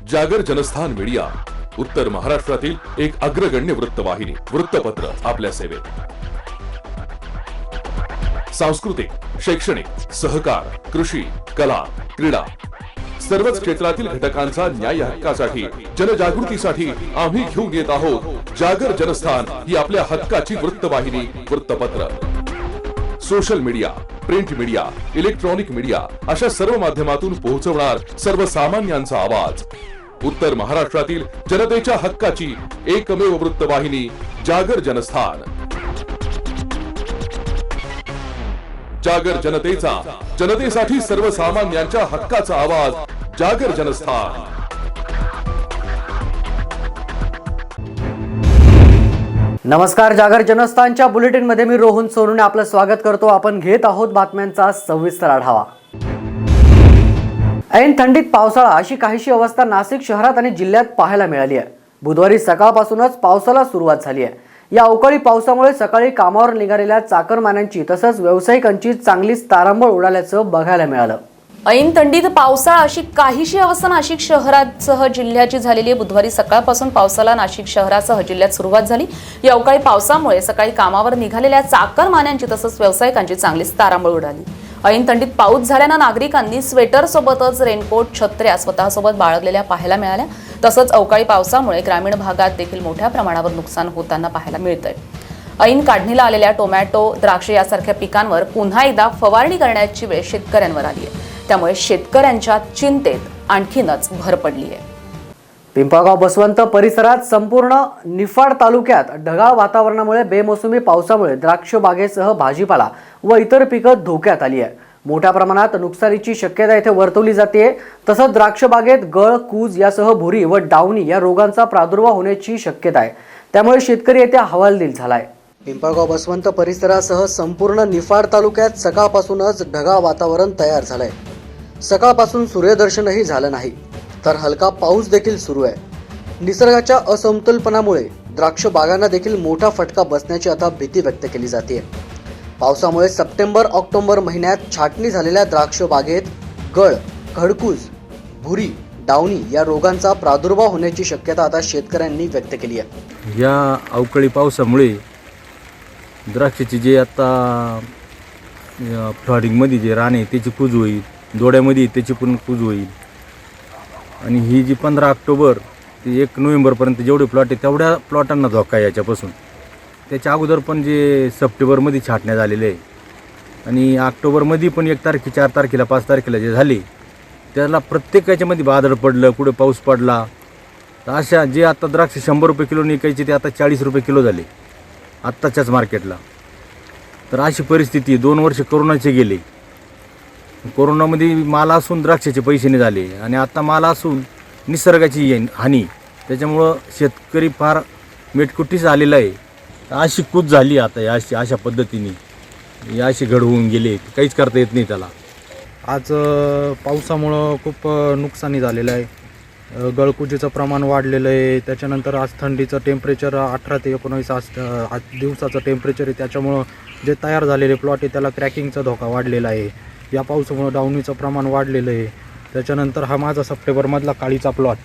जागर जनस्थान मीडिया, उत्तर महाराष्ट्रातील एक अग्रगण्य वृत्तवाहिनी, वृत्तपत्र आपल्या सेवेत. सांस्कृतिक, शैक्षणिक, सहकार, कृषी, कला, क्रीडा सर्वच क्षेत्रातील घटकांचा न्याय हक्कासाठी, जनजागृतीसाठी आम्ही घेऊन येत आहोत जागर जनस्थान ही आपल्या हक्काची वृत्तवाहिनी, वृत्तपत्र. Social media, print media, electronic media अशा सर्व माध्यमातून पोहोचवणार सर्वसामान्यांचा आवाज. उत्तर महाराष्ट्रातील जनतेच्या हक्काची एकमेव वृत्तवाहिनी जागर जनस्थान. जागर जनतेचा, जनतेसाठी सर्वसामान्यांच्या हक्काचा आवाज, जागर जनस्थान. नमस्कार, जागर जनस्थानच्या बुलेटिन मध्ये मी रोहन सोनूने आपलं स्वागत करतो. आपण घेत आहोत बातम्यांचा सविस्तर आढावा. ऐन थंडीत पावसाळा अशी काहीशी अवस्था नाशिक शहरात आणि जिल्ह्यात पाहायला मिळाली आहे. बुधवारी सकाळपासूनच पावसाला सुरुवात झाली आहे. या अवकाळी पावसामुळे सकाळी कामावर निघालेल्या चाकरमान्यांची तसंच व्यावसायिकांची चांगलीच तारांबळ उडाल्याचं बघायला मिळालं. ऐन थंडीत पावसाळा अशी काहीशी अवस्था नाशिक शहरासह जिल्ह्याची झालेली आहे. बुधवारी सकाळपासून पावसाला नाशिक शहरासह जिल्ह्यात सुरुवात झाली. या अवकाळी पावसामुळे सकाळी कामावर निघालेल्या चाकरमान्यांची तसंच व्यावसायिकांची चांगलीच तारांबळ उडाली. ऐन थंडीत पाऊस झाल्यानं नागरिकांनी स्वेटर सोबतच रेनकोट, छत्र्या स्वतःसोबत बाळगलेल्या पाहायला मिळाल्या. तसंच अवकाळी पावसामुळे ग्रामीण भागात देखील मोठ्या प्रमाणावर नुकसान होताना पाहायला मिळतंय. ऐन काढणीला आलेल्या टोमॅटो, द्राक्ष यासारख्या पिकांवर पुन्हा एकदा फवारणी करण्याची वेळ शेतकऱ्यांवर आली आहे. त्यामुळे शेतकऱ्यांच्या चिंतेत आणखीनच भर पडली आहे. पिंपळगाव बसवंत परिसरात संपूर्ण निफाड तालुक्यात ढगाळ वातावरणामुळे बेमोसमी पावसामुळे द्राक्ष बागेसह भाजीपाला व इतर पिकं धोक्यात आली आहे. मोठ्या प्रमाणात नुकसानीची शक्यता येथे वर्तवली जाते. तसंच द्राक्ष बागेत गळ, कूज यासह भुरी व डावणी या रोगांचा प्रादुर्भाव होण्याची शक्यता आहे. त्यामुळे शेतकरी येथे हवालदिल झालाय. पिंपळगाव बसवंत परिसरासह संपूर्ण निफाड तालुक्यात सकाळपासूनच ढगाळ वातावरण तयार झालंय. सकाळपासून सूर्यदर्शनही झालं नाही, तर हलका पाऊस देखील सुरू आहे. निसर्गाच्या असमतोलपणामुळे द्राक्ष बागांना देखील मोठा फटका बसण्याची आता भीती व्यक्त केली जाते. पावसामुळे सप्टेंबर-ऑक्टोबर महिन्यात छाटणी झालेल्या द्राक्ष बागेत गळ, खडकूज, भुरी, डावणी या रोगांचा प्रादुर्भाव होण्याची शक्यता आता शेतकऱ्यांनी व्यक्त केली आहे. या अवकाळी पावसामुळे द्राक्षाची जे आता फ्लॉरिंगमध्ये जे राणे त्याची कूज होईल, दोड्यामध्ये त्याची पण कूज होईल. आणि ही जी 15 ऑक्टोबर ते 1 नोव्हेंबरपर्यंत जेवढे प्लॉट आहे तेवढ्या प्लॉटांना धोका आहे याच्यापासून. त्याच्या अगोदर पण जे सप्टेंबरमध्ये छाटण्या झालेले आहे आणि ऑक्टोबरमध्ये पण 1 तारखे, 4 तारखेला, 5 तारखेला जे झाले त्याला प्रत्येक याच्यामध्ये वादळ पडलं, कुठे पाऊस पडला. तर अशा जे आता द्राक्ष 100 रुपये किलो निघायचे ते आता 40 रुपये किलो झाले आत्ताच्याच मार्केटला. तर अशी परिस्थिती 2 वर्ष कोरोनाचे गेले. कोरोनामध्ये माल असून द्राक्षाचे पैसे नाही झाले आणि आता माल असून निसर्गाची हानी. त्याच्यामुळं शेतकरी फार मेटकुटीस आलेला आहे. अशी कूच झाली आता अशा पद्धतीने अशी घड होऊन गेले, काहीच करता येत नाही त्याला. आज पावसामुळं खूप नुकसानी झालेलं आहे. गळकुजीचं प्रमाण वाढलेलं आहे. त्याच्यानंतर आज थंडीचं टेम्परेचर 18 ते 19 आज दिवसाचं टेम्परेचर आहे. त्याच्यामुळं जे तयार झालेले प्लॉट आहे त्याला क्रॅकिंगचा धोका वाढलेला आहे. या पावसामुळं डावणीचं प्रमाण वाढलेलं आहे. त्याच्यानंतर हा माझा सप्टेंबरमधला काळीचा प्लॉट,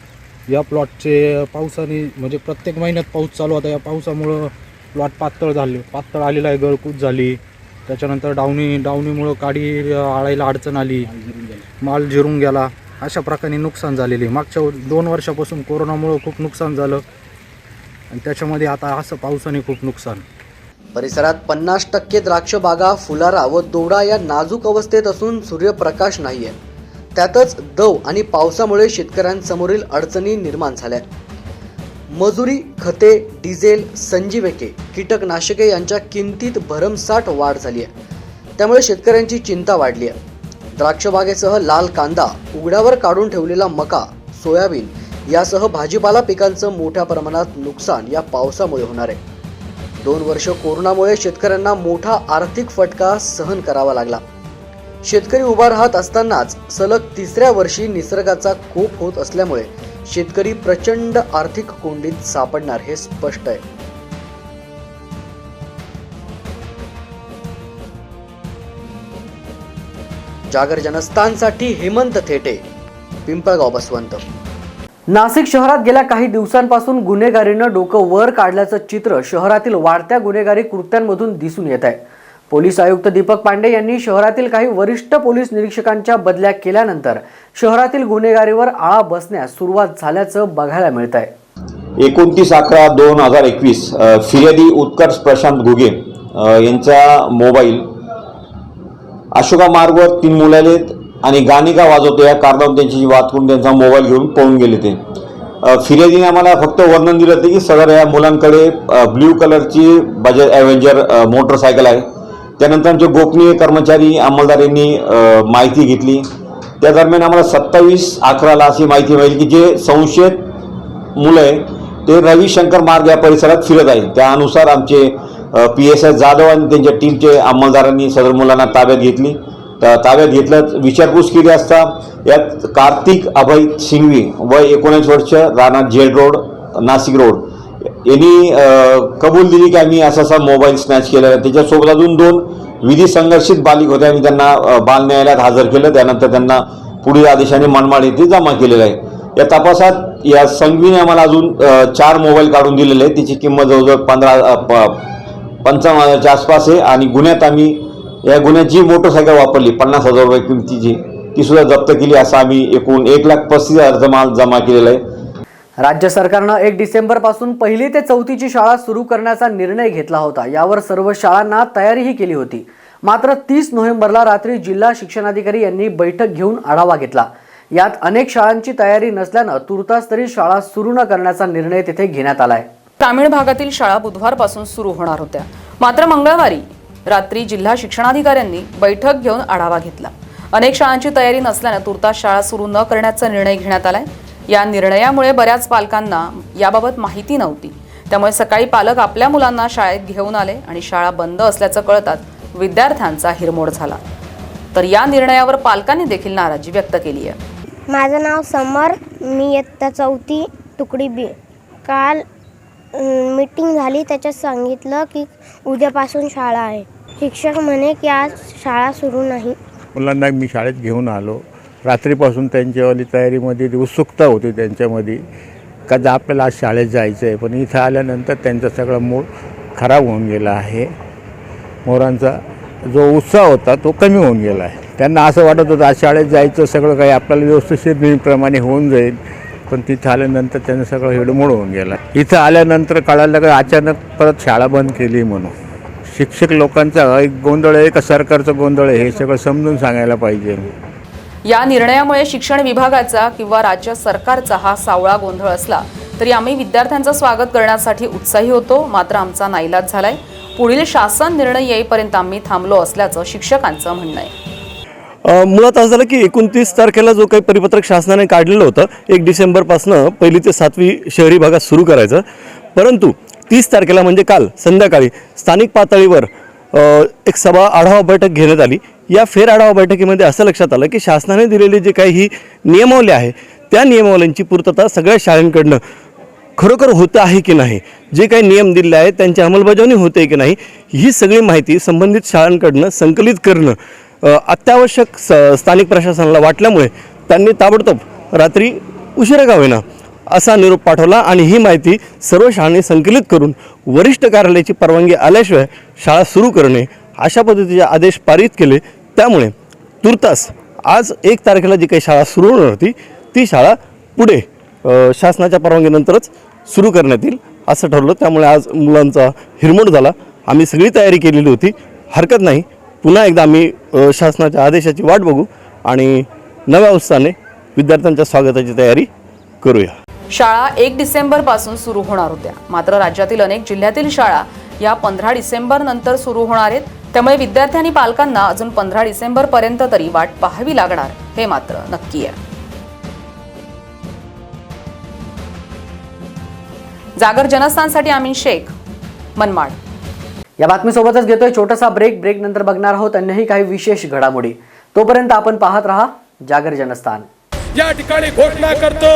या प्लॉटचे पावसाने म्हणजे प्रत्येक महिन्यात पाऊस चालू होता. या पावसामुळं प्लॉट पातळ आलेला आहे, गळकूज झाली. त्याच्यानंतर डावणीमुळं काडी आळायला अडचण आली, माल जिरून गेला. अशा प्रकारे नुकसान झालेले. मागच्या 2 वर्षापासून कोरोनामुळं खूप नुकसान झालं आणि त्याच्यामध्ये आता असं पावसाने खूप नुकसान. परिसरात 50% द्राक्ष बागा, फुलारा व दोडा या नाजूक अवस्थेत असून सूर्यप्रकाश नाहीये. त्यातच दव आणि पावसामुळे शेतकऱ्यांसमोरील अडचणी निर्माण झाल्या. मजुरी, खते, डिझेल, संजीवके, कीटकनाशके यांच्या किमतीत भरमसाठ वाढ झाली आहे. त्यामुळे शेतकऱ्यांची चिंता वाढली आहे. द्राक्ष बागेसह लाल कांदा, उघड्यावर काढून ठेवलेला मका, सोयाबीन यासह भाजीपाला पिकांचं मोठ्या प्रमाणात नुकसान या पावसामुळे होणार आहे. 2 वर्ष कोरोनामुळे शेतकऱ्यांना मोठा आर्थिक फटका सहन करावा लागला. शेतकरी उभा राहत असतानाच सलग 3ऱ्या वर्षी निसर्गाचा कोप होत असल्यामुळे शेतकरी प्रचंड आर्थिक कोंडीत सापडणार हे स्पष्ट आहे. जागर जनस्थानसाठी हेमंत थेटे, पिंपळगाव बसवंत. नाशिक शहरात गेल्या काही दिवसांपासून गुन्हेगारीनं डोकं वर काढल्याचं चित्र शहरातील वाढत्या गुन्हेगारी कृत्यांमधून दिसून येत आहे. पोलीस आयुक्त दीपक पांडे यांनी शहरातील काही वरिष्ठ पोलीस निरीक्षकांच्या बदल्या केल्यानंतर शहरातील गुन्हेगारीवर आळा बसण्यास सुरुवात झाल्याचं बघायला मिळत आहे. 29/11/2021 फिर्यादी उत्कर्ष प्रशांत घुगे यांचा मोबाईल अशोका मार्गवर 3 मुलाले आणि गाणी का वाजवतो या कारणावरून त्यांची वाद करून त्यांचा मोबाईल घेऊन पळून गेले. ते फिर्यादीने आम्हाला फक्त वर्णन दिलं होतं की सदर या मुलांकडे ब्ल्यू कलरची बजाज ॲव्हेंजर मोटरसायकल आहे. त्यानंतर आमचे गोपनीय कर्मचारी अंमलदार यांनी माहिती घेतली. त्या दरम्यान आम्हाला 27/11 अशी माहिती मिळाली की जे संशयित मुलं आहे ते रविशंकर मार्ग या परिसरात फिरत आहे. त्यानुसार आमचे PSI जाधव आणि त्यांच्या टीमचे अंमलदारांनी सदर मुलांना ताब्यात घेतली. ताब्यात घेतलं, विचारपूस केली असता यात कार्तिक अभय सिंघवी वय 19 वर्ष, राहणार जेल रोड, नाशिक रोड यांनी कबूल दिली की आम्ही असा मोबाईल स्नॅच केलेला आहे. त्याच्यासोबत अजून 2 विधी संघर्षित बालिक होते. आम्ही त्यांना बाल न्यायालयात हजर केलं. त्यानंतर त्यांना पुढील आदेशाने मनमाड येथे जमा केलेलं आहे. या तपासात या संघवीने आम्हाला अजून 4 मोबाईल काढून दिलेले आहेत. त्याची किंमत जवळजवळ 55,000च्या आसपास आहे. आणि गुन्ह्यात आम्ही या गुन्ह्याची मोटरसायकल वापरली 50,000 रुपये किमतीची, ती सुद्धा जप्त केली. असं आम्ही एकूण 1,35,000 माल जमा केलेला आहे. राज्य सरकारनं 1 डिसेंबरपासून 1ली ते 4थीची शाळा सुरू करण्याचा निर्णय घेतला होता. यावर सर्व शाळांना तयारीही केली होती. मात्र 30 नोव्हेंबरला रात्री जिल्हा शिक्षणाधिकारी यांनी बैठक घेऊन आढावा घेतला. यात अनेक शाळांची तयारी नसल्यानं तुर्तास तरी शाळा सुरू न करण्याचा निर्णय तिथे घेण्यात आलाय. ग्रामीण भागातील शाळा बुधवारपासून सुरू होणार होत्या. मात्र मंगळवारी रात्री जिल्हा शिक्षणाधिकाऱ्यांनी बैठक घेऊन आढावा घेतला. अनेक शाळांची तयारी नसल्यानं तुर्तास शाळा सुरू न करण्याचा निर्णय घेण्यात आलाय. या निर्णयामुळे बऱ्याच पालकांना याबाबत माहिती नव्हती. त्यामुळे सकाळी पालक आपल्या मुलांना शाळेत घेऊन आले आणि शाळा बंद असल्याचं कळताच विद्यार्थ्यांचा हिरमोड झाला. तर या निर्णयावर पालकांनी देखील नाराजी व्यक्त केली आहे. माझं नाव समर, मी इयत्ता 4थी तुकडी B. काल मीटिंग झाली, त्याच्यात सांगितलं की उद्यापासून शाळा आहे. शिक्षक म्हणे की आज शाळा सुरू नाही. मुलांना मी शाळेत घेऊन आलो. रात्रीपासून त्यांच्यावाली तयारीमध्ये उत्सुकता होती त्यांच्यामध्ये का आपल्याला आज शाळेत जायचं आहे. पण इथं आल्यानंतर त्यांचा सगळा मूड खराब होऊन गेला आहे. मोरांचा जो उत्साह होता तो कमी होऊन गेला आहे. त्यांना असं वाटत होतं आज शाळेत जायचं, सगळं काही आपल्याला व्यवस्थित नेहमीप्रमाणे होऊन जाईल. पण तिथं आल्यानंतर त्यांना सगळं हिडमोड होऊन गेला. इथं आल्यानंतर कळालं का अचानक परत शाळा बंद केली म्हणून. शिक्षक लोकांचा एक गोंधळ आहे का सरकारचा गोंधळ आहे हे सगळं समजून सांगायला पाहिजे. या निर्णयामुळे शिक्षण विभागाचा किंवा राज्य सरकारचा हा सावळा गोंधळ असला तरी आम्ही विद्यार्थ्यांचं स्वागत करण्यासाठी उत्साही होतो. मात्र आमचा नाईलाज झालाय. पुढील शासन निर्णय येईपर्यंत आम्ही थांबलो असल्याचं शिक्षकांचं म्हणणं आहे. मुळात असं झालं की 29 तारखेला जो काही परिपत्रक शासनाने काढलेलं होतं 1 डिसेंबरपासून 1ली ते 7वी शहरी भागात सुरू करायचं, परंतु 30 तारखेला म्हणजे काल संध्याकाळी स्थानिक पातळीवर एक सभा आढावा बैठक घेण्यात आली. या फेर आढावा बैठकीमध्ये असं लक्षात आलं की शासनाने दिलेली जे काही ही नियमावली आहे त्या नियमावल्यांची पूर्तता सगळ्या शाळांकडनं खरोखर होतं आहे की नाही, जे काही नियम दिले आहेत त्यांची अंमलबजावणी होते की नाही, ही सगळी माहिती संबंधित शाळांकडनं संकलित करणं अत्यावश्यक स्थानिक प्रशासनाला वाटल्यामुळे त्यांनी ताबडतोब रात्री उशिरा का होईना असा निरोप पाठवला आणि ही माहिती सर्व शाळांनी संकलित करून वरिष्ठ कार्यालयाची परवानगी आल्याशिवाय शाळा सुरू करणे अशा पद्धतीचे आदेश पारित केले. त्यामुळे तुर्तास आज 1 तारखेला जी काही शाळा सुरू होणार होती ती शाळा पुढे शासनाच्या परवानगीनंतरच सुरू करण्यात येईल असं ठरलं. त्यामुळे आज मुलांचा हिरमोड झाला. आम्ही सगळी तयारी केलेली होती. हरकत नाही, पुन्हा एकदा आम्ही शासनाच्या आदेशाची वाट बघू आणि नव्या उत्साहाने विद्यार्थ्यांच्या स्वागताची तयारी करूया. शाळा 1 डिसेंबरपासून सुरू होणार होत्या. मात्र राज्यातील अनेक जिल्ह्यातील शाळा या 15 डिसेंबर नंतर सुरू होणार आहेत. त्यामुळे विद्यार्थी आणि पालकांना अजून 15 डिसेंबरपर्यंत तरी वाट पाहावी लागणार हे मात्र नक्की आहे. जागर जनस्थानसाठी अमीन शेख, मनमाड. या बातमीसोबतच घेतोय छोटासा ब्रेक नंतर बघणार आहोत अन्यही काही विशेष घडामोडी. तोपर्यंत आपण पाहत रहा जागर जनस्थान. या ठिकाणी घोषणा करतो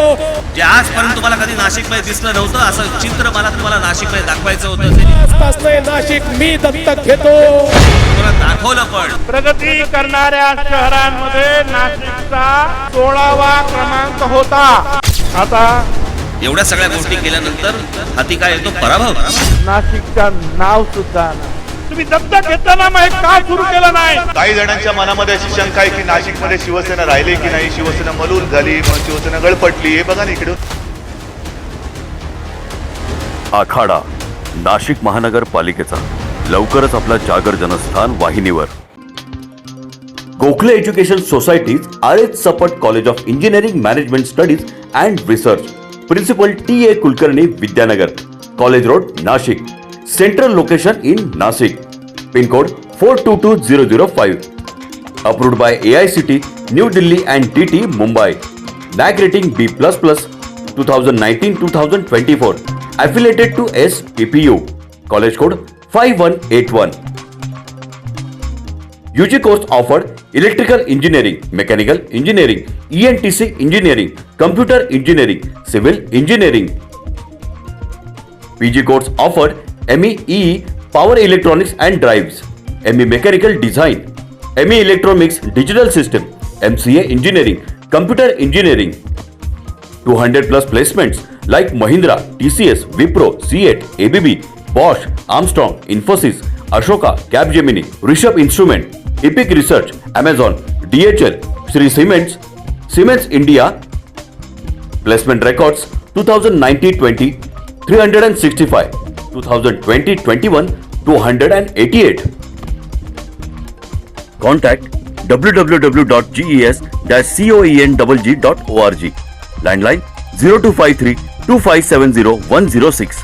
जे आजपर्यंत तुम्हाला कधी नाशिकमध्ये दिसलं नव्हतं असं चित्र मला तुम्हाला नाशिकमध्ये दाखवायचं होतं. आजपासून नाशिक मी दत्तक घेतो. तुम्हाला दाखवलं पण. प्रगती करणाऱ्या शहरांमध्ये नाशिकचा 16वा क्रमांक होता. आता एवढ्या सगळ्या गोष्टी केल्यानंतर हाती काय येतो? पराभव. नाशिकचं नाव सुद्धा तुम्ही दत्तक घेताना मग का सुरू केलं नाही? काही जणांच्या मनामध्ये अशी शंका आहे की नाशिकमध्ये शिवसेना राहिली की नाही, शिवसेना मलूल झाली, मग शिवसेना गळपटली. हे बघा ना इकडे. आखाडा नाशिक महानगरपालिकेचा लवकरच आपला जागर जनस्थान वाहिनीवर. Gokhale education societies RH Sapat college of engineering management studies and research. Principal TA Kulkarni Vidyanagar, college road, Nashik. Central location in Nashik. Pin code 422005. Approved by AICT, New Delhi and TT, Mumbai. NAC rating B++, 2019-2024. Affiliated to SPPU. College code 5181. UG course offered: Electrical Engineering, Mechanical Engineering, ENTC Engineering, Computer Engineering, Civil Engineering. PG course offered: ME EE, Power Electronics and Drives, ME Mechanical Design, ME Electronics Digital System, MCA Engineering, Computer Engineering. 200 plus placements like Mahindra, TCS, Wipro, CEAT, ABB, Bosch, Armstrong, Infosys, Ashoka, Capgemini, Rishabh Instrument, Epic Research, Amazon, DHL, Sri Cements, Siemens India. Placement records 2019-20, 365. 2020-21, 288. Contact www.ges-coenggg.org. Landline 0253 2570 106,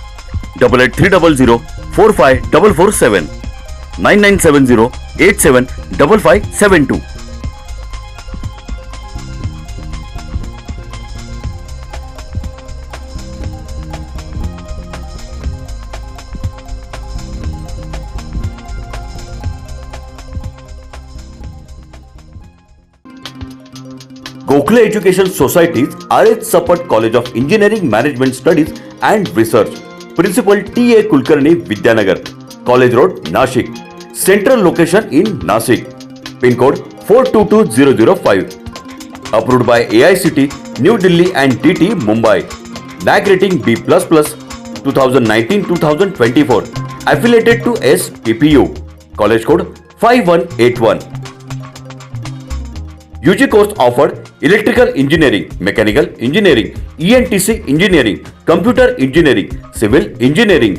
88300 45447, 9970 875572. Gokhale Education Societies, RH Support College of Engineering Management Studies and Research. Principal TA Kulkarni Vidyanagar, College Road, Nashik. Central location in Nashik. Pin code 422005. Approved by AICT, New Delhi and TT, Mumbai. NAC rating B++, 2019-2024. Affiliated to SPPU. College code 5181. UG course offered: Electrical Engineering, Mechanical Engineering, ENTC Engineering, Computer Engineering, Civil Engineering.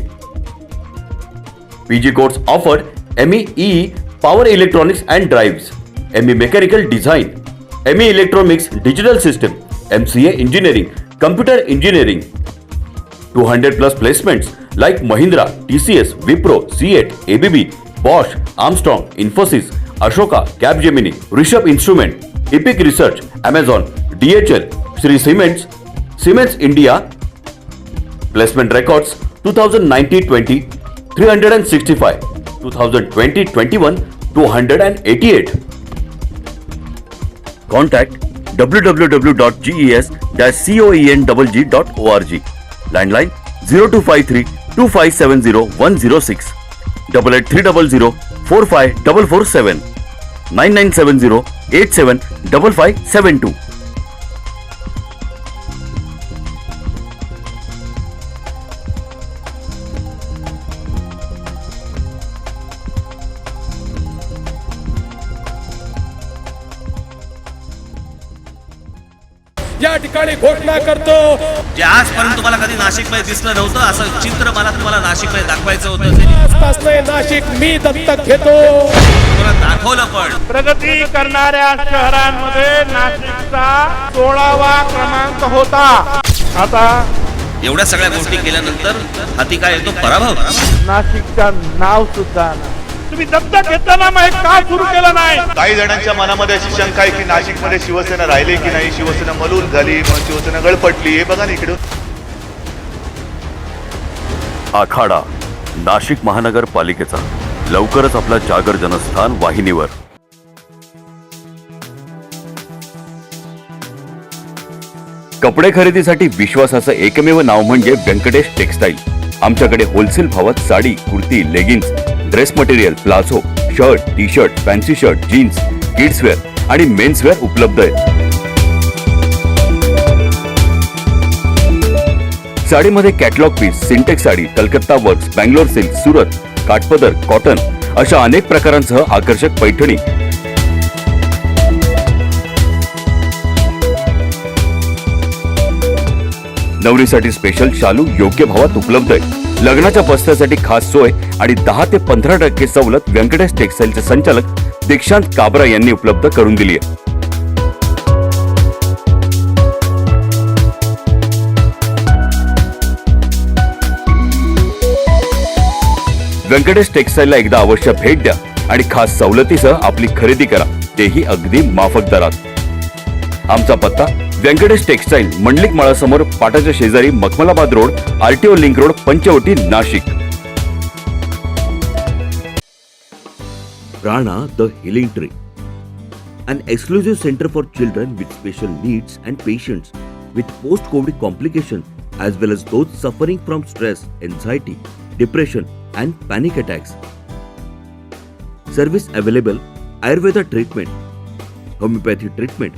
PG course offered: ME EE, Power Electronics and Drives, ME Mechanical Design, ME Electronics Digital System, MCA Engineering, Computer Engineering. 200 plus placements like Mahindra, TCS, Wipro, CEAT, ABB, Bosch, Armstrong, Infosys, Ashoka, Capgemini, Rishabh Instrument, Epic Research, Amazon, DHL, Sri Cements, Siemens India. Placement records 2019-20, 365, 2020-21, 288. Contact www.ges-coenggg.org. Landline 0253 2570 106, 88300 45447, 9970 875572. या ठिकाणी घोषणा करतो, जे आजपर्यंत तुम्हाला कधी नाशिकमध्ये दिसलं नव्हतं असं चित्र मला तुम्हाला नाशिकमध्ये दाखवायचं होतं. आजपासून नाशिक मी दत्तक घेतो. तुम्हाला दाखवलं पण. प्रगती करणाऱ्या शहरांमध्ये नाशिकचा 16वा क्रमांक होता. आता एवढ्या सगळ्या गोष्टी केल्यानंतर हाती काय येतो? पराभव. नाशिकचं नाव सुद्धा तुम्ही दत्तक घेताना मग का सुरू केलं नाही? काही जणांच्या मनामध्ये अशी शंका आहे की नाशिकमध्ये शिवसेना राहिली की नाही, शिवसेना मलूल झाली, मग शिवसेना गळपटली. हे बघा ना इकडे. आखाडा नाशिक महानगरपालिकेचा लवकरच आपला जागर जनस्थान वाहिनीवर. कपडे खरेदीसाठी विश्वासाचं एकमेव नाव म्हणजे व्यंकटेश टेक्सटाईल. आमच्याकडे होलसेल भावात sari, kurti, leggings, dress material, palazzo, shirt, T shirt, fancy shirt, jeans, kids wear आणि मेन्स वेअर उपलब्ध आहेत. साडीमध्ये catalogue piece, Sintex sari, Calcutta works, Bangalore silk, Surat, Kathpadar, cotton अशा अनेक प्रकारांसह आकर्षक पैठणी. नवरीसाठी स्पेशल शालू योग्य भावात उपलब्ध आहे. लग्नाच्या बस्त्यासाठी खास सोय आणि 10 ते 15% सवलत व्यंकटेश टेक्सटाईलचे संचालक दीक्षांत काबरा यांनी उपलब्ध करून दिली आहे. व्यंकटेश टेक्सटाईलला एकदा अवश्य भेट द्या आणि खास सवलतीसह आपली खरेदी करा, तेही अगदी माफक दरात. आमचा पत्ता व्यंकटेश टेक्सटाईल, मंडलिक माळासमोर, पाटाच्या शेजारी, Makhmalabad road, RTO link road, Panchavati, Nashik. Prana the Healing Tree, an exclusive center for children with special needs and patients with post-COVID complications as well as those suffering from stress, anxiety, depression and panic attacks. Service available: Ayurveda treatment, homeopathy treatment,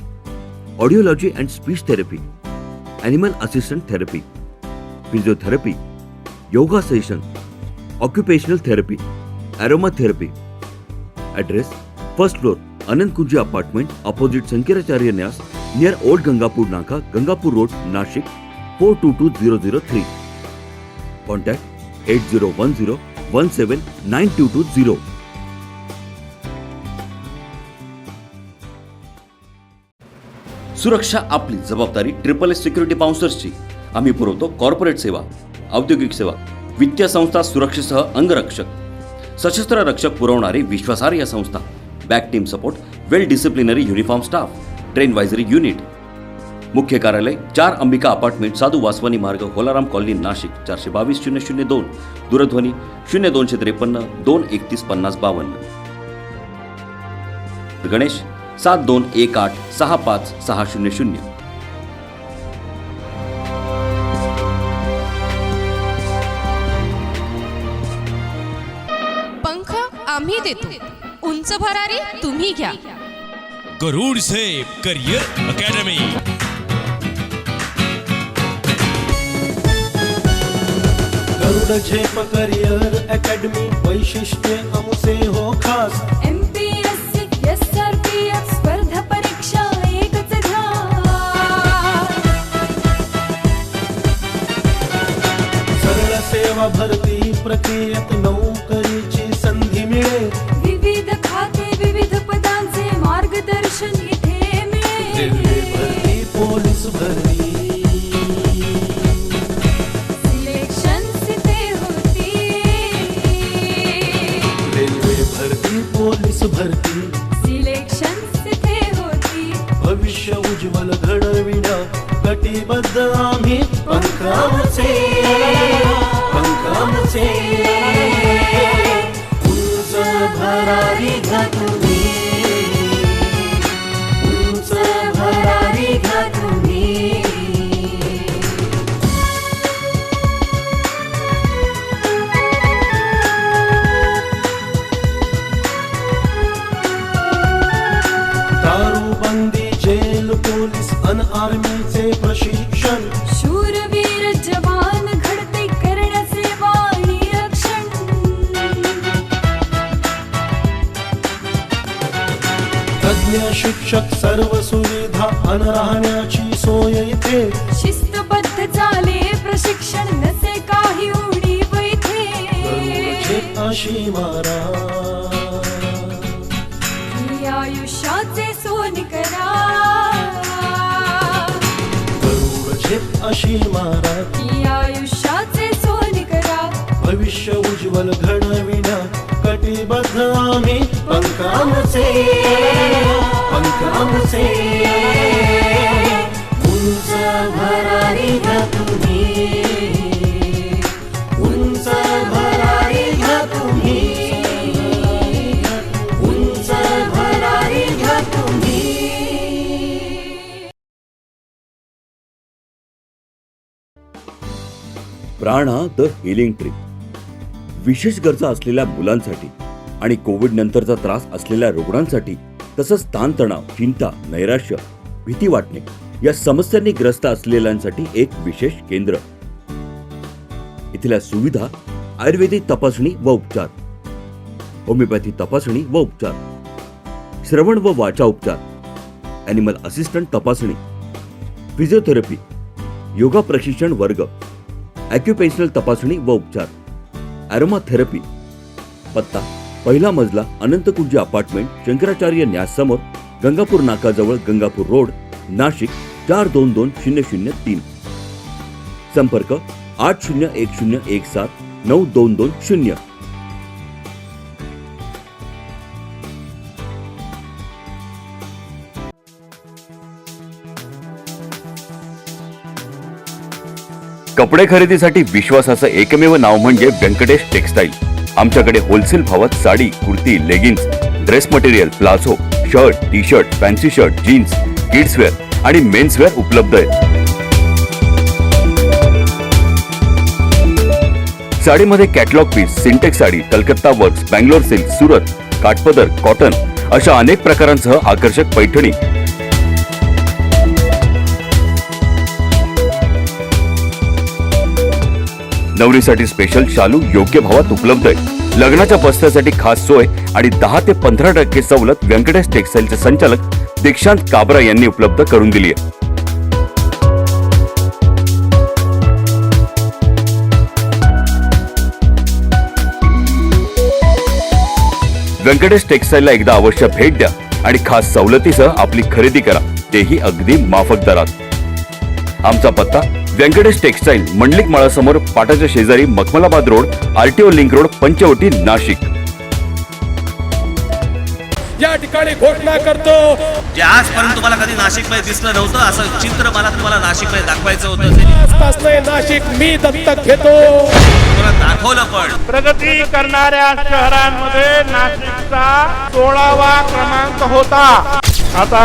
audiology and speech therapy, animal assistant therapy, physiotherapy, yoga session, occupational therapy, aromatherapy. Address: first floor, Anand Kunji apartment, opposite Sankaracharya Nyas, near Old Gangapur Naka, Gangapur Road, Nashik, 422003. Contact 8010179220. सुरक्षा आपली जबाबदारी. SSS security बाउन्सर्सची. आम्ही पुरवतो corporate सेवा, औद्योगिक सेवा, वित्तीय संस्था, सुरक्षेसह अंगरक्षक, सशस्त्र रक्षक पुरवणारी विश्वासार्ह संस्था. Back team support, well disciplinary uniform staff, trained वायझरी युनिट. मुख्य कार्यालय 4 अंबिका अपार्टमेंट, साधू वासवानी मार्ग, होलाराम कॉलनी, नाशिक. 422-002. दूरध्वनी 0253 231 5052. गणेश 7218 65600. पंख आम्ही देतो, उंच भरारी तुम्ही घ्या. गरुड सेफ करियर अकॅडमी. गरुड झेप करियर अकॅडमी, वैशिष्ट्य आमचे हो खास. MPSC, SRPF स्पर्धा परीक्षा एकच घ्या. सरळ सेवा भरती प्रक्रियेत नोकरीची संधी मिळेल. विविध खाते, विविध पदांचे मार्गदर्शन इथे मिळेल. रेल्वे भरती, पोलीस भरती, सिलेक्शन इथे होती. रेल्वे भरती, पोलीस भरती, सिलेक्शन इथे होती. भविष्य उज्ज्वल घडविण्या कटिबद्ध आम्ही पंखाचे. उंच भरारी घ्या तुम्ही, उंच भरारी घ्या तुम्ही. दारूबंदी, जेल, पोलीस अन आर्मीचे प्रशिक्षण. शूरवीर जवान घडते करण्याचे वाणी रक्षण. तज्ञ शिक्षक, सर्व सुविधा अन राहण्याची सोय इथे. शिस्तबद्ध चाले प्रशिक्षण, नसे काही उणीव इथे. गरुडचे अशी मारा, ही आयुष्याचे सोन करा. गरुडचे अशी मारा, ही आयुष्याचे सोन करा. भविष्य उज्ज्वल घडविण्या कटिबद्ध आम्ही पंखाचे. उंच भरारी घ्या तुम्ही, उंच भरारी घ्या तुम्ही, उंच भरारी घ्या तुम्ही. प्राणा द हिलिंग ट्री, विशेष गरजा असलेल्या मुलांसाठी आणि कोविड नंतरचा त्रास असलेल्या रुग्णांसाठी, तसंच ताणतणाव, चिंता, नैराश्य, भीती वाटणे या समस्यांनी ग्रस्त असलेल्यांसाठी एक विशेष केंद्र. इथल्या सुविधा आयुर्वेदिक तपासणी व उपचार, होमिओपॅथी तपासणी व उपचार, श्रवण व वाचा उपचार, ॲनिमल असिस्टंट तपासणी, फिजिओथेरपी, योगा प्रशिक्षण वर्ग, ॲक्युपेशनल तपासणी व उपचार, ॲरोमा थेरपी. पत्ता पहिला मजला अनंतकुंजी अपार्टमेंट, शंकराचार्य न्यास समोर, गंगापूर नाकाजवळ, गंगापूर रोड, नाशिक 422003. संपर्क 8010179220. कपडे खरेदीसाठी विश्वासाचं एकमेव नाव म्हणजे व्यंकटेश टेक्सटाईल. आमच्याकडे होलसेल भावात sari, kurti, leggings, dress material, palazzo, shirt, T shirt, fancy shirt, jeans, kids wear आणि मेन्स वेअर उपलब्ध आहे. साडीमध्ये catalogue piece, Sintex sari, Calcutta works, Bangalore silk, Surat, Kathpadar, cotton अशा अनेक प्रकारांसह आकर्षक पैठणी. नवरीसाठी स्पेशल शालू योग्य भावात उपलब्ध आहे. लग्नाच्या बस्त्यासाठी खास सोय आणि 10 ते 15% सवलत व्यंकटेश टेक्सटाईलचे संचालक दीक्षांत काबरा यांनी उपलब्ध करून दिली आहे. व्यंकटेश टेक्सटाईलला एकदा अवश्य भेट द्या आणि खास सवलतीसह आपली खरेदी करा, तेही अगदी माफक दरात. आमचा पत्ता व्यंकटेश टेक्सटाईल, मंडलिक माळासमोर, पाटाच्या शेजारी, Makhmalabad road, RTO link road, Panchavati, Nashik. या ठिकाणी घोषणा करतो, जे आजपर्यंत तुम्हाला कधी नाशिकमध्ये दिसलं नव्हतं असं चित्र मला तुम्हाला नाशिकमध्ये दाखवायचं होतं. नाशिक मी दत्तक घेतो. तुम्हाला दाखवलं पण. प्रगती करणाऱ्या शहरांमध्ये नाशिकचा 16वा क्रमांक होता. आता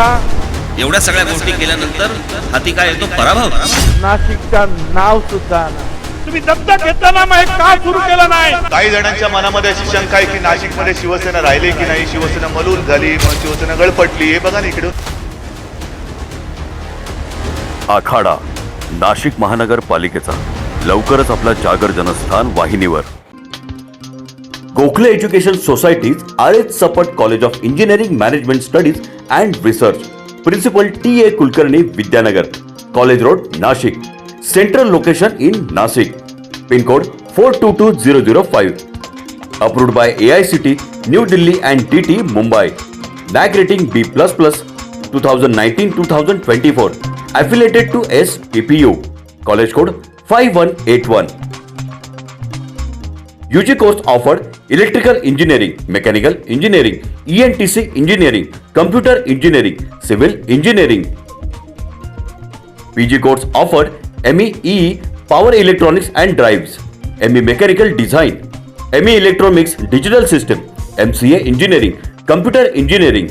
एवढ्या सगळ्या गोष्टी केल्यानंतर हाती काय येतो? पराभव. नाशिकचं नाव सुद्धा तुम्ही दत्तक घेताना मग का सुरू केलं नाही? काही जणांच्या मनामध्ये अशी शंका आहे की नाशिकमध्ये शिवसेना राहिली की नाही, शिवसेना मलूल झाली, मग शिवसेना गळपटली. हे बघा ना इकडे. आखाडा नाशिक महानगरपालिकेचा लवकरच आपला जागर जनस्थान वाहिनीवर. Gokhale education societies, RH Sapat college of engineering management studies and research, principal TA Kulkarni, Vidyanagar, college road, Nashik. Central location in Nashik. Pin code 422005. Approved by AICT, New Delhi and TT, Mumbai. NAC rating B++, 2019-2024. Affiliated to SPPU. College code 5181. UG course offered: Electrical Engineering, Mechanical Engineering, ENTC Engineering, Computer Engineering, Civil Engineering. PG course offered: ME EE, Power Electronics and Drives, ME Mechanical Design, ME Electronics Digital System, MCA Engineering, Computer Engineering.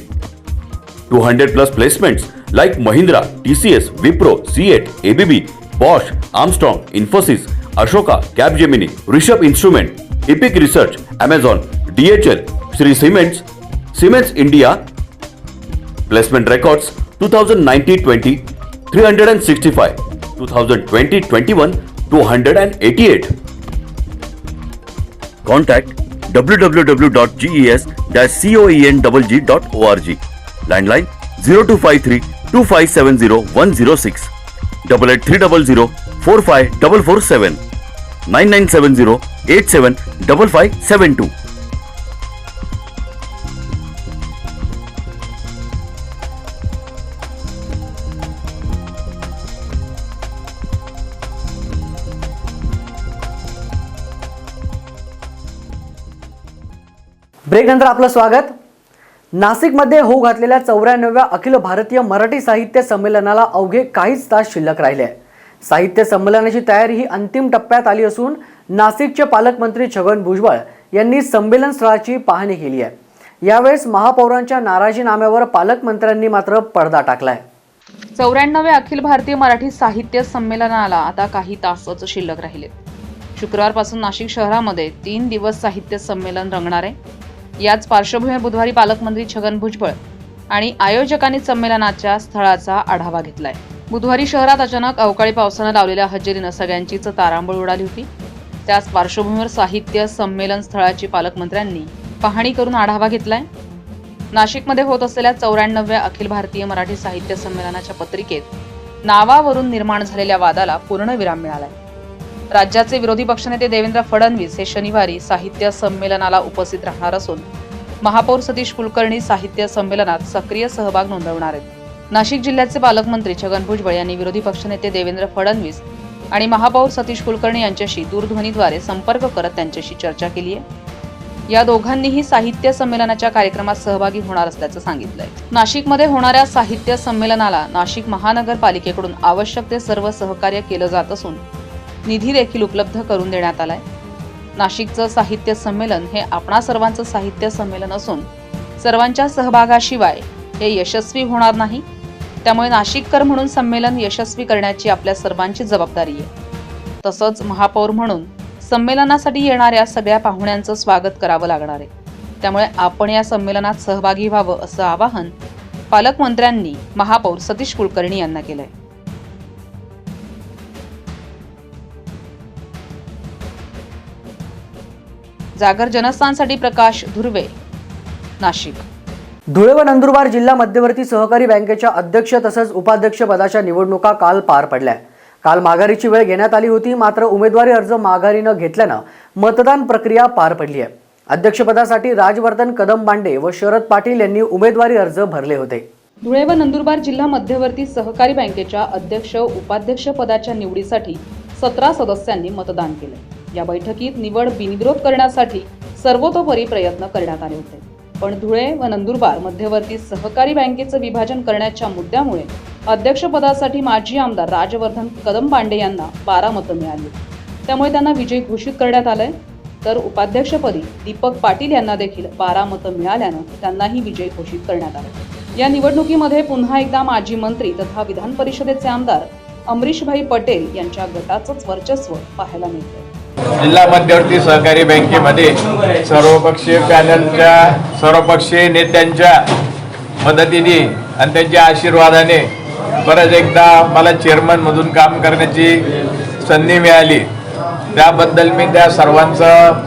200 plus placements like Mahindra, TCS, Wipro, CEAT, ABB, Bosch, Armstrong, Infosys, Ashoka, Capgemini, Rishabh Instrument, Epic Research, Amazon, DHL, Sri Cements, Siemens India. Placement records 2019-20, 365, 2020-21, 288. Contact www.ges-coenggg.org. Landline 0253 2570 106, 8830 45447, 9970 875572. Break नंतर आपलं स्वागत. नाशिकमध्ये होऊ घातलेल्या 94व्या अखिल भारतीय मराठी साहित्य संमेलनाला अवघे काहीच तास शिल्लक राहिले आहे. साहित्य संमेलनाची तयारी ही अंतिम टप्प्यात आली असून नाशिकचे पालकमंत्री छगन भुजबळ यांनी संमेलन स्थळाची पाहणी केली आहे. यावेळेस महापौरांच्या नाराजीनाम्यावर पालकमंत्र्यांनी मात्र पडदा टाकलाय. 94व्या अखिल भारतीय मराठी साहित्य संमेलनाला आता काही तासच शिल्लक राहिले. शुक्रवारपासून नाशिक शहरामध्ये 3 दिवस साहित्य संमेलन रंगणार आहे. याच पार्श्वभूमीवर बुधवारी पालकमंत्री छगन भुजबळ आणि आयोजकांनी संमेलनाच्या स्थळाचा आढावा घेतलाय. बुधवारी शहरात अचानक अवकाळी पावसानं लावलेल्या हजेरीनं सगळ्यांचीच तारांबळ उडाली होती. त्याच पार्श्वभूमीवर साहित्य संमेलन स्थळाची पालकमंत्र्यांनी पाहणी करून आढावा घेतलाय. नाशिकमध्ये होत असलेल्या 94व्या अखिल भारतीय मराठी साहित्य संमेलनाच्या पत्रिकेत नावावरून निर्माण झालेल्या वादाला पूर्णविराम मिळालाय. राज्याचे विरोधी पक्षनेते देवेंद्र फडणवीस हे शनिवारी साहित्य संमेलनाला उपस्थित राहणार असून महापौर सतीश कुलकर्णी साहित्य संमेलनात सक्रिय सहभाग नोंदवणार आहेत. नाशिक जिल्ह्याचे पालकमंत्री छगन भुजबळ यांनी विरोधी पक्षनेते देवेंद्र फडणवीस आणि महापौर सतीश कुलकर्णी यांच्याशी दूरध्वनीद्वारे संपर्क करत त्यांच्याशी चर्चा केली आहे. या दोघांनीही साहित्य संमेलनाच्या कार्यक्रमात सहभागी होणार असल्याचं सांगितलंय. नाशिकमध्ये होणाऱ्या साहित्य संमेलनाला नाशिक महानगरपालिकेकडून आवश्यक ते सर्व सहकार्य केलं जात असून निधी देखील उपलब्ध करून देण्यात आलाय. नाशिकचं साहित्य संमेलन हे आपणा सर्वांचं साहित्य संमेलन असून सर्वांच्या सहभागाशिवाय हे यशस्वी होणार नाही. त्यामुळे नाशिककर म्हणून संमेलन यशस्वी करण्याची आपल्या सर्वांची जबाबदारी आहे. तसंच महापौर म्हणून संमेलनासाठी येणाऱ्या सगळ्या पाहुण्यांचं स्वागत करावं लागणार आहे. त्यामुळे आपण या संमेलनात सहभागी व्हावं असं आवाहन पालकमंत्र्यांनी महापौर सतीश कुलकर्णी यांना केलंय. जागर जनस्थानसाठी प्रकाश धुर्वे, नाशिक. धुळे व नंदुरबार जिल्हा मध्यवर्ती सहकारी बँकेच्या अध्यक्ष तसंच उपाध्यक्ष पदाच्या निवडणुका काल पार पडल्या. काल माघारीची वेळ घेण्यात आली होती, मात्र उमेदवारी अर्ज माघारी न घेतल्यानं मतदान प्रक्रिया पार पडली आहे. अध्यक्षपदासाठी राजवर्धन कदमबांडे व शरद पाटील यांनी उमेदवारी अर्ज भरले होते. धुळे व नंदुरबार जिल्हा मध्यवर्ती सहकारी बँकेच्या अध्यक्ष उपाध्यक्ष पदाच्या निवडीसाठी 17 सदस्यांनी मतदान केले. या बैठकीत निवड बिनविरोध करण्यासाठी सर्वतोपरी प्रयत्न करण्यात आले होते. पण धुळे व नंदुरबार मध्यवर्ती सहकारी बँकेचं विभाजन करण्याच्या मुद्द्यामुळे अध्यक्षपदासाठी माजी आमदार राजवर्धन कदमबांडे यांना 12 मतं मिळाली. त्यामुळे त्यांना विजयी घोषित करण्यात आलंय. तर उपाध्यक्षपदी दीपक पाटील यांना देखील 12 मतं मिळाल्यानं त्यांनाही विजयी घोषित करण्यात आले. या निवडणुकीमध्ये पुन्हा एकदा माजी मंत्री तथा विधान परिषदेचे आमदार अमरीशभाई पटेल यांच्या गटाचंच वर्चस्व पाहायला मिळतंय. जिल्हा मध्यवर्ती सहकारी बँकेमध्ये सर्वपक्षीय पॅनलच्या सर्वपक्षीय नेत्यांच्या मदतीने आणि त्यांच्या आशीर्वादाने परत एकदा मला चेअरमनमधून काम करण्याची संधी मिळाली. त्याबद्दल मी त्या सर्वांचं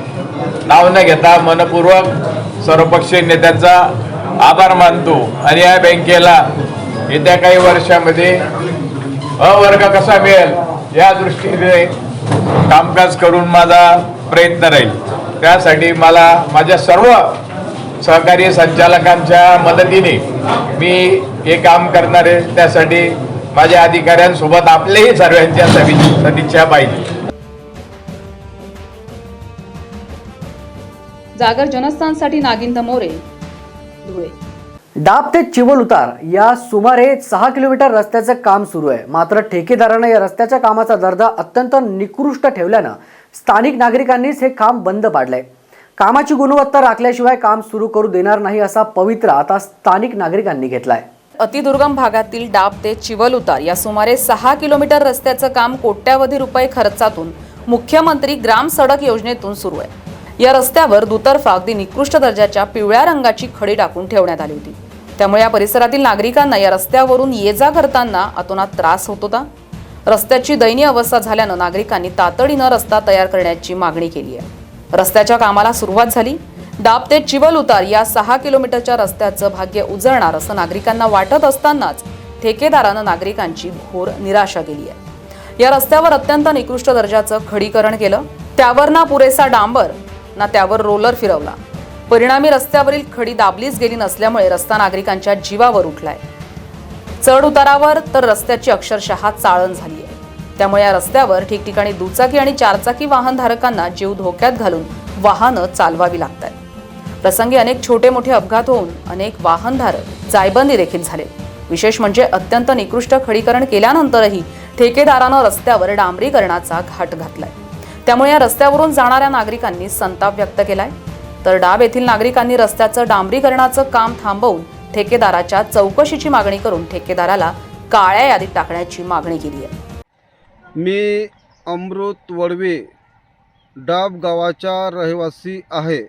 नाव न घेता मनपूर्वक सर्वपक्षीय नेत्यांचा आभार मानतो. आणि या बँकेला येत्या काही वर्षामध्ये अवर्ग कसा मिळेल या दृष्टीने कामकाज करून माझा प्रयत्न राहील. त्यासाठी मला माझ्या सर्व सहकारी संचालकांच्या मदतीने मी हे काम करणार आहे. त्यासाठी माझ्या अधिकाऱ्यांसोबत आपलेही सर्वांच्या सदिच्छा पाहिजे. जागर जनस्थानसाठी नागिंद मोरे, धुळे. डाब ते चिवल उतार या सुमारे 6 किलोमीटर रस्त्याचं काम सुरू आहे. मात्र ठेकेदारानं या रस्त्याच्या कामाचा दर्जा अत्यंत निकृष्ट ठेवल्यानं स्थानिक नागरिकांनीच हे काम बंद पाडलंय. कामाची गुणवत्ता राखल्याशिवाय काम सुरू करू देणार नाही असा पवित्रा आता स्थानिक नागरिकांनी घेतलाय. अतिदुर्गम भागातील डाब ते चिवल उतार या सुमारे 6 किलोमीटर रस्त्याचं काम कोट्यावधी रुपये खर्चातून मुख्यमंत्री ग्राम सडक योजनेतून सुरू आहे. या रस्त्यावर दुतर्फा अगदी निकृष्ट दर्जाच्या पिवळ्या रंगाची खडी टाकून ठेवण्यात आली होती. त्यामुळे या परिसरातील नागरिकांना या रस्त्यावरून ये जा करताना अतोनात त्रास होत होता. रस्त्याची दयनीय अवस्था झाल्यानं नागरिकांनी तातडीनं रस्ता तयार करण्याची मागणी केली आहे. रस्त्याच्या कामाला सुरुवात झाली. डाब ते चिवल उतार या 6 किलोमीटरच्या रस्त्याचं भाग्य उजळणार असं नागरिकांना वाटत असतानाच ठेकेदारानं नागरिकांची घोर निराशा केली आहे. या रस्त्यावर अत्यंत निकृष्ट दर्जाचं खडीकरण केलं. त्यावर ना पुरेसा डांबर ना त्यावर रोलर फिरवला. परिणामी रस्त्यावरील खडी दाबलीच गेली नसल्यामुळे रस्ता नागरिकांच्या जीवावर उठलाय. चढ उतारावर तर रस्त्याची अक्षरशः चाळण झाली आहे. त्यामुळे या रस्त्यावर ठिकठिकाणी दुचाकी आणि चारचाकी वाहनधारकांना जीव धोक्यात घालून वाहनं चालवावी लागतात. प्रसंगी अनेक छोटे मोठे अपघात होऊन अनेक वाहनधारक जायबंदी देखील झाले. विशेष म्हणजे अत्यंत निकृष्ट खडीकरण केल्यानंतरही ठेकेदारानं रस्त्यावर डांबरीकरणाचा घाट घातलाय. त्यामुळे या रस्त्यावरून जाणाऱ्या नागरिकांनी संताप व्यक्त केलाय. तर डाब येथील नागरिकांनी रस्त्याचं डांबरीकरणाचं काम थांबवून ठेकेदाराच्या चौकशीची मागणी करून ठेकेदाराला काळ्या यादीत टाकण्याची मागणी केली आहे. मी अमृत वडवे डाब गावाचा रहिवासी आहे.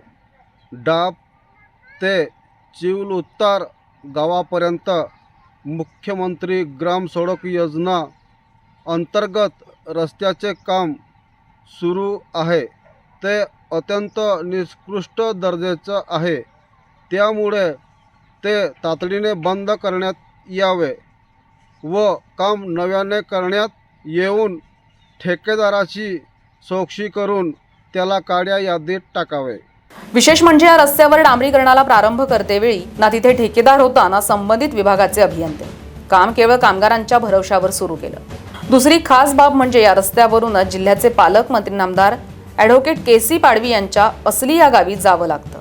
डाब ते चिवल उतार गावापर्यंत मुख्यमंत्री ग्राम सडक योजना अंतर्गत रस्त्याचे काम सुरू आहे ते अत्यंत निकृष्ट दर्जाचं आहे. त्यामुळे ते तातडीने बंद करण्यात यावे व काम नव्याने करण्यात येऊन ठेकेदाराची चौकशी करून त्याला काळ्या यादीत टाकावे. विशेष म्हणजे या रस्त्यावर डांबरीकरणाला प्रारंभ करतेवेळी ना तिथे ठेकेदार होता ना संबंधित विभागाचे अभियंते. काम केवळ कामगारांच्या भरवशावर सुरू केलं. दुसरी खास बाब म्हणजे या रस्त्यावरूनच जिल्ह्याचे पालकमंत्री नामदार ॲडव्होकेट के.सी. पाडवी यांच्या असली या गावी जावं लागतं.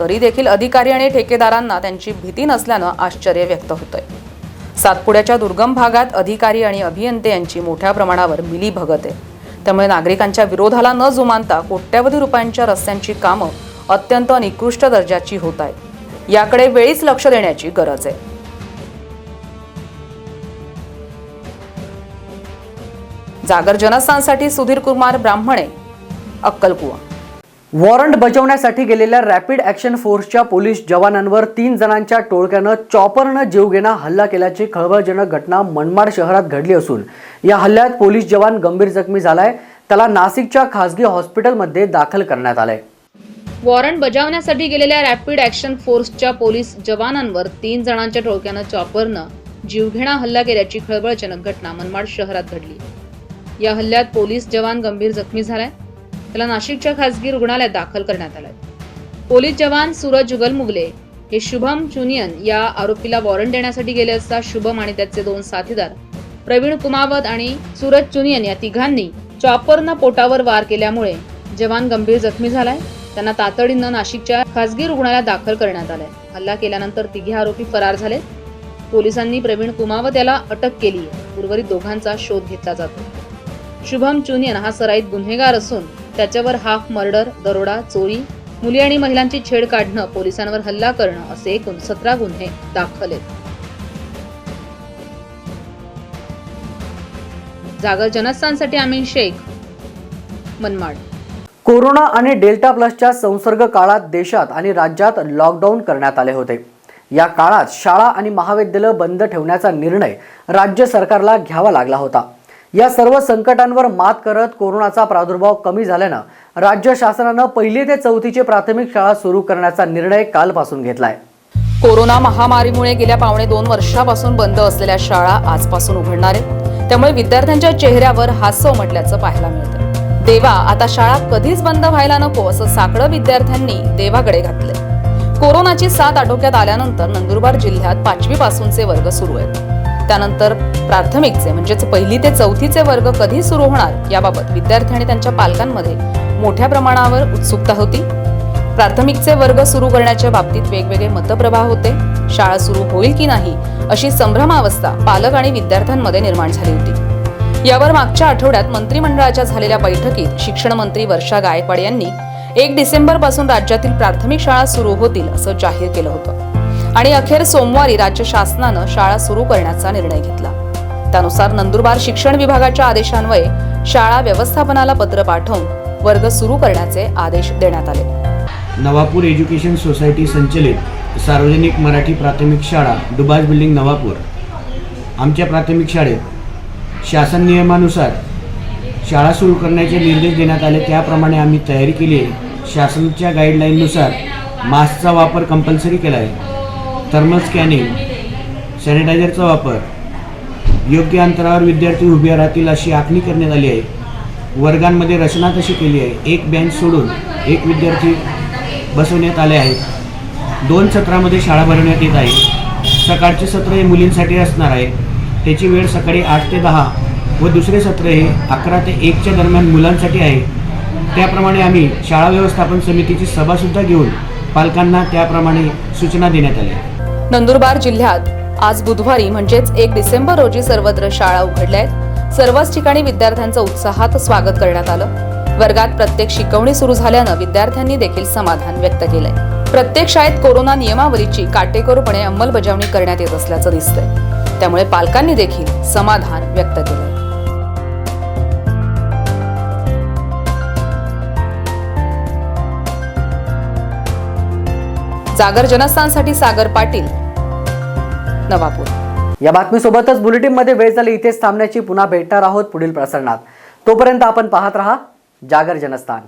तरी देखील अधिकारी आणि ठेकेदारांना त्यांची भीती नसल्यानं आश्चर्य व्यक्त होतंय. सातपुड्याच्या दुर्गम भागात अधिकारी आणि अभियंते यांची मोठ्या प्रमाणावर मिलीभगत आहे. त्यामुळे नागरिकांच्या विरोधाला न जुमानता कोट्यवधी रुपयांच्या रस्त्यांची कामं अत्यंत निकृष्ट दर्जाची होत आहेत. याकडे वेळीच लक्ष देण्याची गरज आहे. जागर जनस्थानसाठी सुधीर कुमार ब्राह्मणे, अक्कलकुवा. वॉरंट बजावण्यासाठी गेलेल्या रॅपिड ॲक्शन फोर्सच्या पोलीस जवानांवर 3 जणांच्या टोळक्यानं चॉपरनं जीवघेणा हल्ला केल्याची खळबळजनक घटना मनमाड शहरात घडली असून या हल्ल्यात पोलीस जवान गंभीर जखमी झालाय. त्याला नाशिकच्या खासगी हॉस्पिटलमध्ये दाखल करण्यात आलंय. वॉरंट बजावण्यासाठी गेलेल्या रॅपिड ॲक्शन फोर्सच्या पोलीस जवानांवर 3 जणांच्या टोळक्यानं चॉपरनं जीवघेणा हल्ला केल्याची खळबळजनक घटना मनमाड शहरात घडली. या हल्ल्यात पोलीस जवान गंभीर जखमी झालाय. त्याला नाशिकच्या खासगी रुग्णालयात दाखल करण्यात आलंय. पोलीस जवान सूरज जुगलमुगले हे शुभम चुनियन या आरोपीला वॉरंट देण्यासाठी गेले असता शुभम आणि त्याचे 2 साथीदार प्रवीण कुमावत आणि सूरज चुनियन या तिघांनी चॉपरनं पोटावर वार केल्यामुळे जवान गंभीर जखमी झालाय. त्यांना तातडीनं नाशिकच्या खासगी रुग्णालयात दाखल करण्यात आलंय. हल्ला केल्यानंतर तिघे आरोपी फरार झाले. पोलिसांनी प्रवीण कुमावत याला अटक केली आहे. उर्वरित दोघांचा शोध घेतला जातो. शुभम चुनियन हा सराईत गुन्हेगार असून त्याच्यावर हाफ मर्डर, दरोडा, चोरी, मुली आणि महिलांची छेड काढणं, पोलिसांवर हल्ला करणं असे एकूण 17 गुन्हे दाखल आहेत. जागर जनस्थानसाठी आमीन शेख, मनमाड. कोरोना आणि डेल्टा प्लसच्या संसर्ग काळात देशात आणि राज्यात लॉकडाऊन करण्यात आले होते. या काळात शाळा आणि महाविद्यालय बंद ठेवण्याचा निर्णय राज्य सरकारला घ्यावा लागला होता. या सर्व संकटांवर मात करत कोरोनाचा प्रादुर्भाव कमी झाल्यानं राज्य शासनानं 1ली ते 4थीची प्राथमिक शाळा सुरू करण्याचा निर्णय कालपासून घेतलाय. कोरोना महामारीमुळे गेल्या 2.5 वर्षापासून बंद असलेल्या शाळा आजपासून उघडणार आहेत. त्यामुळे विद्यार्थ्यांच्या चेहऱ्यावर हास्य उमटल्याचं पाहायला मिळतं. देवा, आता शाळा कधीच बंद व्हायला नको असं साकडं विद्यार्थ्यांनी देवाकडे घातले. कोरोनाची साथ आटोक्यात आल्यानंतर नंदुरबार जिल्ह्यात 5वी पासूनचे वर्ग सुरू आहेत. त्यानंतर प्राथमिकचे म्हणजेच 1ली ते 4थीचे वर्ग कधी सुरू होणार याबाबत विद्यार्थी आणि त्यांच्या पालकांमध्ये मोठ्या प्रमाणावर उत्सुकता होती. प्राथमिकचे वर्ग सुरू करण्याच्या बाबतीत वेगवेगळे मतप्रवाह होते. शाळा सुरू होईल की नाही अशी संभ्रमावस्था पालक आणि विद्यार्थ्यांमध्ये निर्माण झाली होती. यावर मागच्या आठवड्यात मंत्रिमंडळाच्या झालेल्या बैठकीत शिक्षण मंत्री वर्षा गायकवाड यांनी 1 डिसेंबरपासून राज्यातील प्राथमिक शाळा सुरू होतील असं जाहीर केलं होतं आणि अखेर सोमवारी राज्य शासनानं शाळा सुरू करण्याचा निर्णय घेतला. त्यानुसार नंदुरबार शिक्षण विभागाच्या आदेशान्वये शाळा व्यवस्थापनाला पत्र पाठवून वर्ग सुरू करण्याचे आदेश देण्यात आले. नवापूर एज्युकेशन सोसायटी संचलित सार्वजनिक मराठी प्राथमिक शाळा दुबाज बिल्डिंग नवापूर. आमच्या प्राथमिक शाळेत शासन नियमानुसार शाळा सुरू करण्याचे निर्देश देण्यात आले. त्याप्रमाणे आम्ही तयारी केली आहे. शासनाच्या गाईडलाईननुसार मास्कचा वापर कंपल्सरी केला आहे. थर्मल स्कॅनिंग, सॅनिटायझरचा वापर, योग्य अंतरावर विद्यार्थी उभे राहतील अशी आखणी करण्यात आली आहे. वर्गांमध्ये रचना तशी केली आहे. 1 बेंच सोडून 1 विद्यार्थी बसवण्यात आले आहेत. 2 सत्रामध्ये शाळा भरवण्यात येत आहे. सकाळचे सत्र हे मुलींसाठी असणार आहे. त्याची वेळ सकाळी 8 ते 10 व दुसरे सत्र हे 11 ते 1च्या दरम्यान मुलांसाठी आहे. त्याप्रमाणे आम्ही शाळा व्यवस्थापन समितीची सभासुद्धा घेऊन पालकांना त्याप्रमाणे सूचना देण्यात आल्या. नंदुरबार जिल्ह्यात आज बुधवारी म्हणजेच 1 डिसेंबर रोजी सर्वत्र शाळा उघडल्या आहेत. सर्वच ठिकाणी विद्यार्थ्यांचं उत्साहात स्वागत करण्यात आलं. वर्गात प्रत्येक शिकवणी सुरू झाल्यानं विद्यार्थ्यांनी देखील समाधान व्यक्त केलंय. प्रत्येक शाळेत कोरोना नियमावलीची काटेकोरपणे अंमलबजावणी करण्यात येत असल्याचं दिसतंय. त्यामुळे पालकांनी देखील समाधान व्यक्त केलंय. जागर जनस्थानसाठी सागर पाटील, नवापूर. या बातमीसोबतच बुलेटिनमध्ये वेळ झाली इथेच थांबण्याची. पुन्हा भेटणार आहोत पुढील प्रसारणात. तोपर्यंत आपण पाहत रहा जागर जनस्थान.